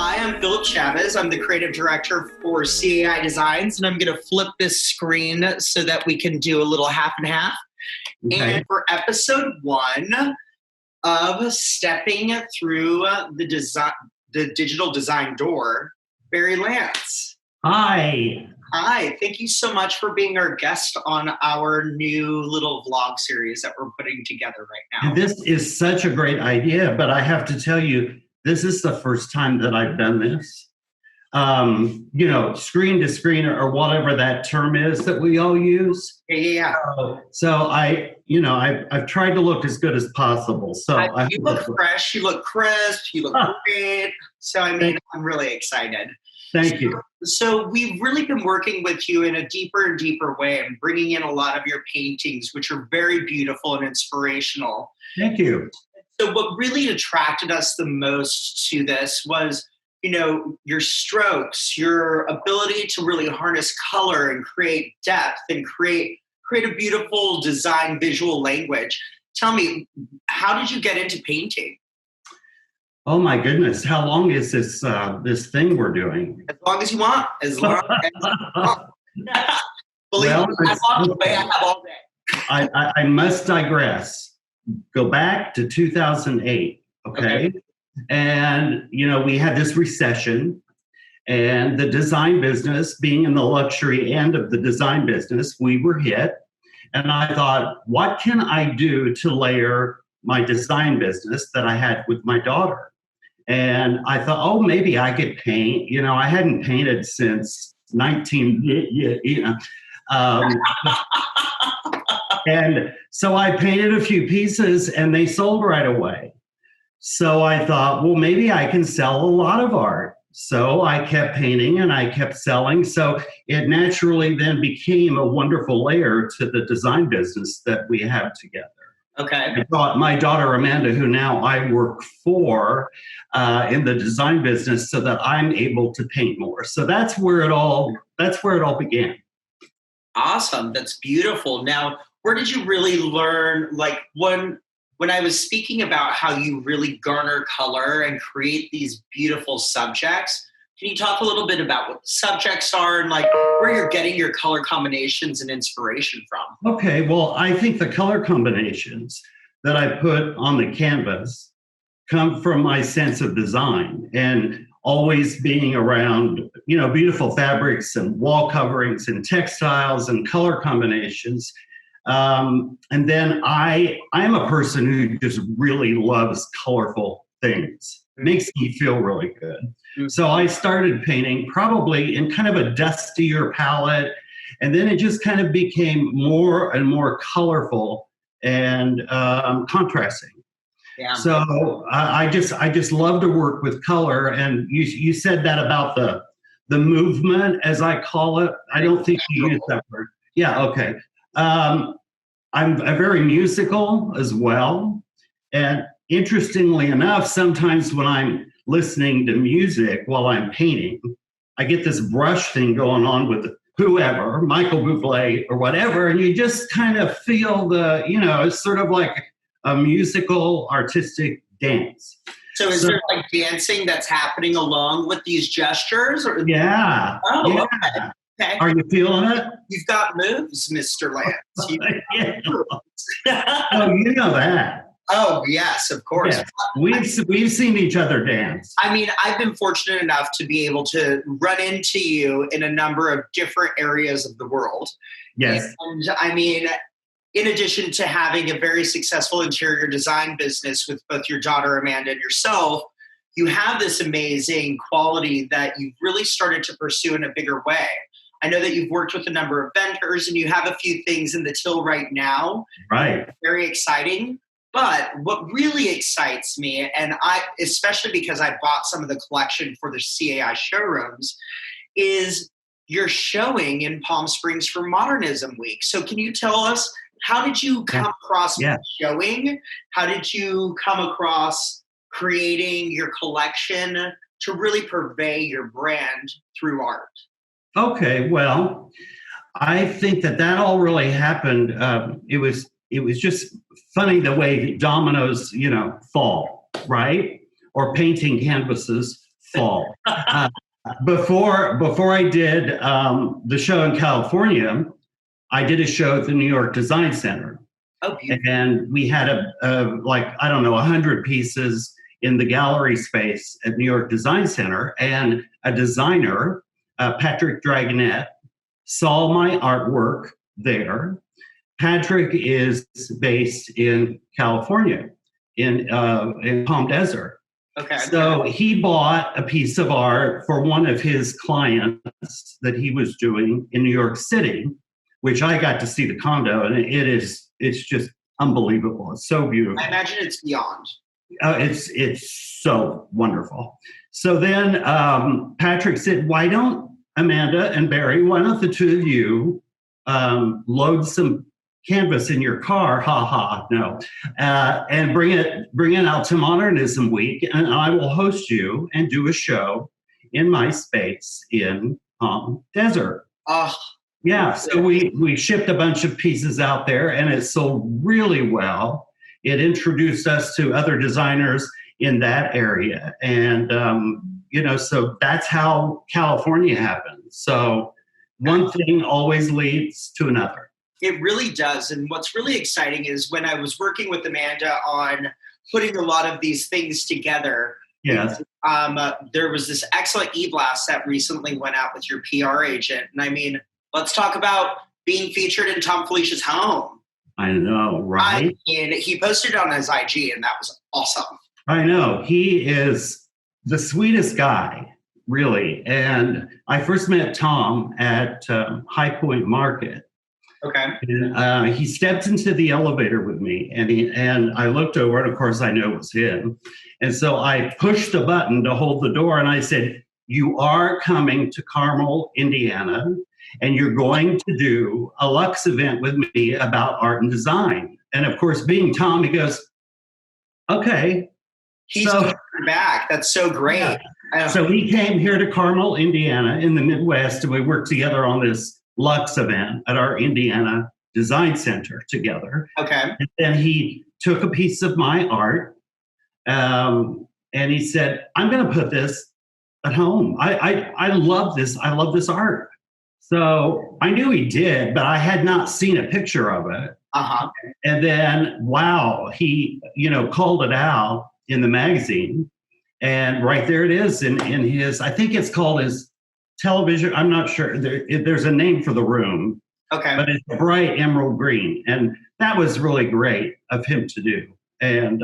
Hi, I'm Philip Chavez. I'm the creative director for CAI Designs, and I'm going to flip this screen so that we can do a little half and half. Okay. And for episode 1 of Stepping Through the Digital Design Door, Barry Lantz. Hi. Hi. Thank you so much for being our guest on our new little vlog series that we're putting together right now. And this is such a great idea, but I have to tell you, this is the first time that I've done this. Screen to screen or whatever that term is that we all use. Yeah. So I've tried to look as good as possible. So you look fresh, you look crisp, you look great. So I'm really excited. Thank you. So we've really been working with you in a deeper and deeper way and bringing in a lot of your paintings, which are very beautiful and inspirational. Thank you. So what really attracted us the most to this was, your strokes, your ability to really harness color and create depth and create a beautiful design visual language. Tell me, how did you get into painting? Oh my goodness, how long is this this thing we're doing? As long as you want. As long as you want. Believe me, I walked away, I have all day. I must digress. Go back to 2008, okay? And, we had this recession, and the design business, being in the luxury end of the design business, we were hit. And I thought, what can I do to layer my design business that I had with my daughter? And I thought, maybe I could paint. I hadn't painted since 19. And so I painted a few pieces and they sold right away. So I thought, well, maybe I can sell a lot of art. So I kept painting and I kept selling. So it naturally then became a wonderful layer to the design business that we have together. Okay. I thought my daughter Amanda, who now I work for in the design business, so that I'm able to paint more. So that's where it all began. Awesome. That's beautiful. Now, where did you really learn, like when I was speaking about how you really garner color and create these beautiful subjects, can you talk a little bit about what the subjects are and where you're getting your color combinations and inspiration from? Okay, well, I think the color combinations that I put on the canvas come from my sense of design and always being around, beautiful fabrics and wall coverings and textiles and color combinations. And then I'm a person who just really loves colorful things. It makes me feel really good. Mm-hmm. So I started painting probably in kind of a dustier palette, and then it just kind of became more and more colorful and contrasting. Yeah. So I just love to work with color. And you said that about the movement, as I call it. I don't think you used that word. Yeah. Okay. I'm very musical as well. And interestingly enough, sometimes when I'm listening to music while I'm painting, I get this brush thing going on with whoever, Michael Bublé or whatever, and you just kind of feel it's sort of like a musical, artistic dance. So is there dancing that's happening along with these gestures? Or? Yeah. Oh, yeah. Okay. Are you feeling it? You've got moves, Mr. Lantz. Oh, you know that. Oh, yes, of course. Yes. We've seen each other dance. I mean, I've been fortunate enough to be able to run into you in a number of different areas of the world. Yes. And I mean, in addition to having a very successful interior design business with both your daughter, Amanda, and yourself, you have this amazing quality that you've really started to pursue in a bigger way. I know that you've worked with a number of vendors and you have a few things in the till right now. Right. Very exciting. But what really excites me, and especially because I bought some of the collection for the CAI showrooms, is you're showing in Palm Springs for Modernism Week. So can you tell us, how did you come across showing? How did you come across creating your collection to really purvey your brand through art? Okay, well, I think that all really happened. It was just funny the way dominoes, fall, right? Or painting canvases fall. Before I did the show in California, I did a show at the New York Design Center. Oh, beautiful. And we had like, I don't know, 100 pieces in the gallery space at New York Design Center. And a designer, Patrick Dragonette, saw my artwork there. Patrick is based in California, in Palm Desert. Okay. So he bought a piece of art for one of his clients that he was doing in New York City, which I got to see the condo, and it's just unbelievable. It's so beautiful. I imagine it's beyond. It's so wonderful. So then Patrick said, why don't Amanda and Barry, why don't the two of you load some canvas in your car, no, and bring it out to Modernism Week, and I will host you and do a show in my space in Palm Desert. Yeah, so we shipped a bunch of pieces out there, and it sold really well. It introduced us to other designers in that area, and so that's how California happened. So one thing always leads to another. It really does. And what's really exciting is when I was working with Amanda on putting a lot of these things together, yes. There was this excellent e-blast that recently went out with your PR agent. And I mean, let's talk about being featured in Tom Felicia's home. I know, right? And he posted it on his IG, and that was awesome. I know. He is the sweetest guy, really. And I first met Tom at High Point Market. Okay. And, he stepped into the elevator with me, and I looked over, and of course I knew it was him. And so I pushed the button to hold the door, and I said, you are coming to Carmel, Indiana, and you're going to do a Lux event with me about art and design. And of course, being Tom, he goes, okay. He's back. That's so great. Yeah. So he came here to Carmel, Indiana, in the Midwest, and we worked together on this Lux event at our Indiana Design Center together. Okay. And then he took a piece of my art, and he said, I'm going to put this at home. I love this. I love this art. So I knew he did, but I had not seen a picture of it. Uh-huh. And then, wow, he, called it out in the magazine, and right there it is in his, I think it's called his television. I'm not sure. There's a name for the room. Okay. But it's bright emerald green. And that was really great of him to do. And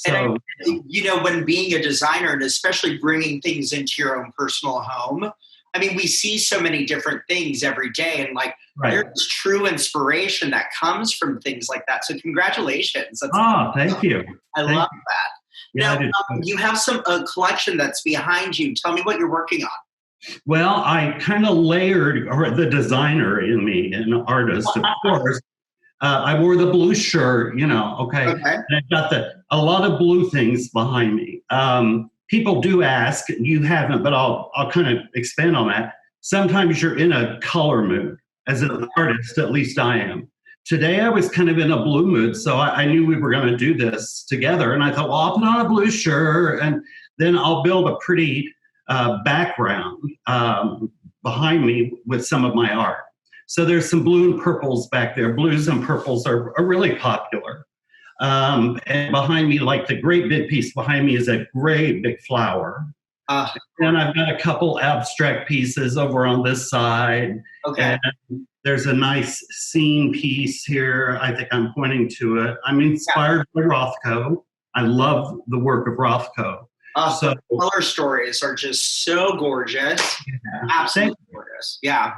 when being a designer, and especially bringing things into your own personal home, I mean, we see so many different things every day, and there's true inspiration that comes from things like that. So congratulations. Thank you. I love that. Yeah, now, you have a collection that's behind you. Tell me what you're working on. Well, I kind of layered the designer in me, an artist, of course. I wore the blue shirt, okay. And I've got a lot of blue things behind me. People do ask, you haven't, but I'll kind of expand on that. Sometimes you're in a color mood. As an artist, at least I am. Today I was kind of in a blue mood, so I knew we were going to do this together. And I thought, well, I'll put on a blue shirt, and then I'll build a pretty background behind me with some of my art. So there's some blue and purples back there. Blues and purples are really popular. And behind me, like the great big piece behind me is a great big flower. And I've got a couple abstract pieces over on this side. Okay. And there's a nice scene piece here. I think I'm pointing to it. I'm inspired by Rothko. I love the work of Rothko. So color stories are just so gorgeous. Yeah. Absolutely gorgeous. Yeah.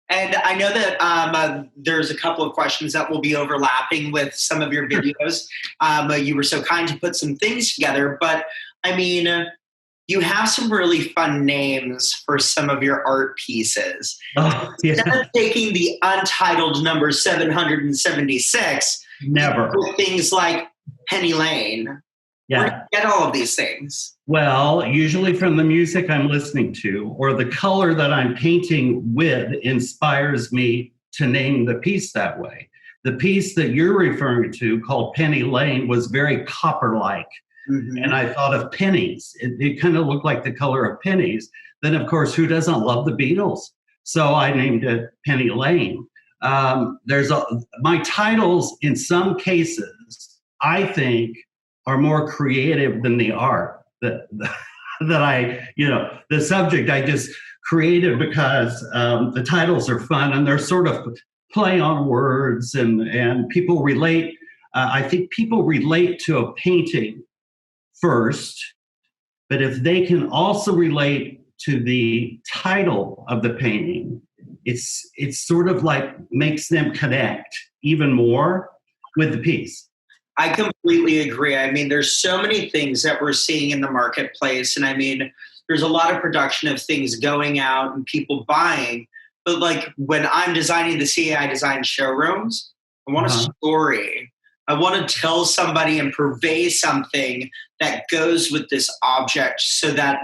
And I know that there's a couple of questions that will be overlapping with some of your videos. You were so kind to put some things together, but I mean, you have some really fun names for some of your art pieces. Instead of taking the untitled number 776, never. With things like Penny Lane. Yeah. Where do you get all of these things? Well, usually from the music I'm listening to, or the color that I'm painting with inspires me to name the piece that way. The piece that you're referring to, called Penny Lane, was very copper-like. And I thought of pennies. It kind of looked like the color of pennies. Then, of course, who doesn't love the Beatles? So I named it Penny Lane. My titles, in some cases, I think, are more creative than the art that the subject I just created because the titles are fun and they're sort of play on words and people relate. I think people relate to a painting first, but if they can also relate to the title of the painting, it's sort of like makes them connect even more with the piece. I completely agree. I mean, there's so many things that we're seeing in the marketplace. And I mean, there's a lot of production of things going out and people buying. But like when I'm designing the CAI design showrooms, I want a story. I want to tell somebody and purvey something that goes with this object so that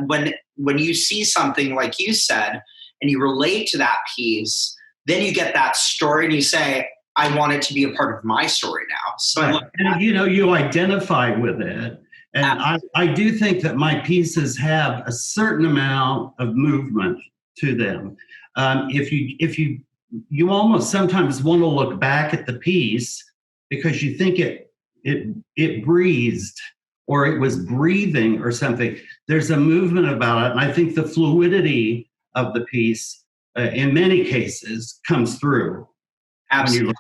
when you see something like you said and you relate to that piece, then you get that story and you say, I want it to be a part of my story now. So I love that. You identify with it. And I do think that my pieces have a certain amount of movement to them. If you almost sometimes want to look back at the piece because you think it breathed or it was breathing or something. There's a movement about it. And I think the fluidity of the piece, in many cases, comes through. Absolutely.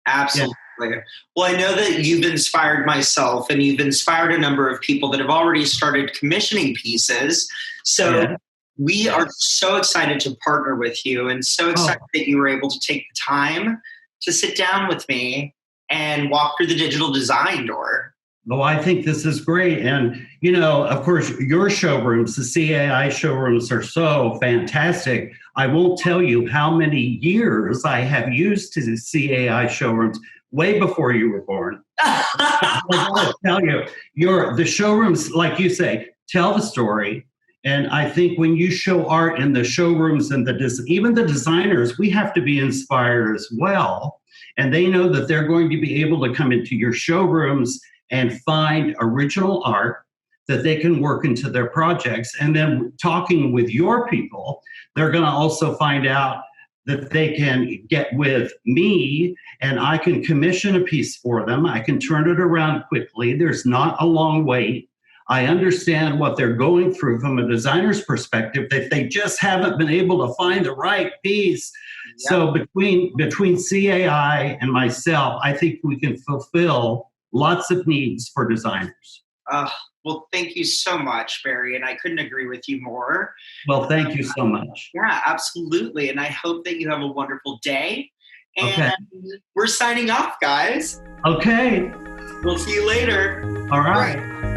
Absolutely. Yeah. Well, I know that you've inspired myself and you've inspired a number of people that have already started commissioning pieces. So we are so excited to partner with you and so excited that you were able to take the time to sit down with me and walk through the digital design door. Oh, I think this is great. And, of course, your showrooms, the CAI showrooms are so fantastic. I won't tell you how many years I have used the CAI showrooms way before you were born. I want to tell you, the showrooms, like you say, tell the story. And I think when you show art in the showrooms and even the designers, we have to be inspired as well. And they know that they're going to be able to come into your showrooms and find original art that they can work into their projects. And then talking with your people, they're going to also find out that they can get with me and I can commission a piece for them. I can turn it around quickly. There's not a long wait. I understand what they're going through from a designer's perspective, that they just haven't been able to find the right piece. Yep. So between CAI and myself, I think we can fulfill lots of needs for designers. Well, thank you so much, Barry, and I couldn't agree with you more. Well, thank you so much. Yeah, absolutely, and I hope that you have a wonderful day. And we're signing off, guys. Okay. We'll see you later. All right.